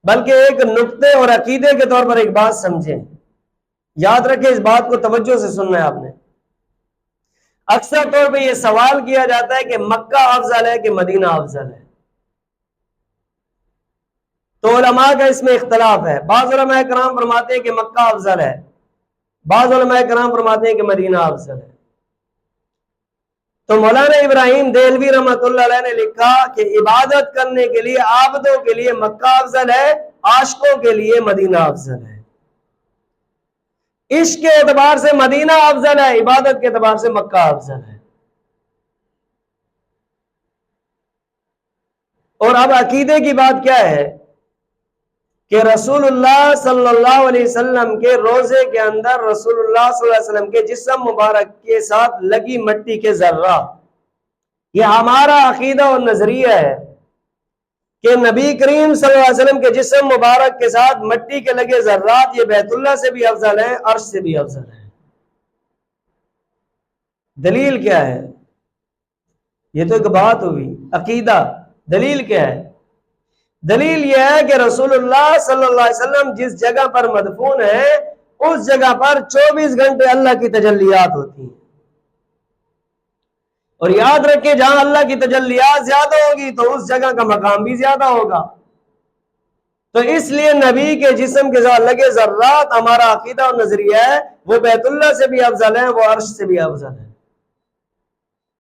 بلکہ ایک نقطے اور عقیدے کے طور پر ایک بات سمجھیں، یاد رکھیں، اس بات کو توجہ سے سننا ہے آپ نے۔ اکثر طور پہ یہ سوال کیا جاتا ہے کہ مکہ افضل ہے کہ مدینہ افضل ہے، تو علماء کا اس میں اختلاف ہے۔ بعض علماء کرام فرماتے ہیں کہ مکہ افضل ہے، بعض علماء کرام فرماتے ہیں کہ مدینہ افضل ہے۔ تو مولانا ابراہیم دہلوی رحمۃ اللہ علیہ نے لکھا کہ عبادت کرنے کے لیے عابدوں کے لیے مکہ افضل ہے، عاشقوں کے لیے مدینہ افضل ہے۔ عشق کے اعتبار سے مدینہ افضل ہے، عبادت کے اعتبار سے مکہ افضل ہے۔ اور اب عقیدے کی بات کیا ہے کہ رسول اللہ صلی اللہ علیہ وسلم کے روزے کے اندر رسول اللہ صلی اللہ علیہ وسلم کے جسم مبارک کے ساتھ لگی مٹی کے ذرہ، یہ ہمارا عقیدہ اور نظریہ ہے کہ نبی کریم صلی اللہ علیہ وسلم کے جسم مبارک کے ساتھ مٹی کے لگے ذرات یہ بیت اللہ سے بھی افضل ہیں، عرش سے بھی افضل ہیں۔ دلیل کیا ہے؟ یہ تو ایک بات ہوئی عقیدہ، دلیل کیا ہے؟ دلیل یہ ہے کہ رسول اللہ صلی اللہ علیہ وسلم جس جگہ پر مدفون ہے اس جگہ پر 24 گھنٹے اللہ کی تجلیات ہوتی ہیں، اور یاد رکھیں جہاں اللہ کی تجلیات زیادہ ہوگی تو اس جگہ کا مقام بھی زیادہ ہوگا۔ تو اس لیے نبی کے جسم کے ساتھ لگے ذرات ہمارا عقیدہ اور نظریہ ہے وہ بیت اللہ سے بھی افضل ہے، وہ عرش سے بھی افضل ہے۔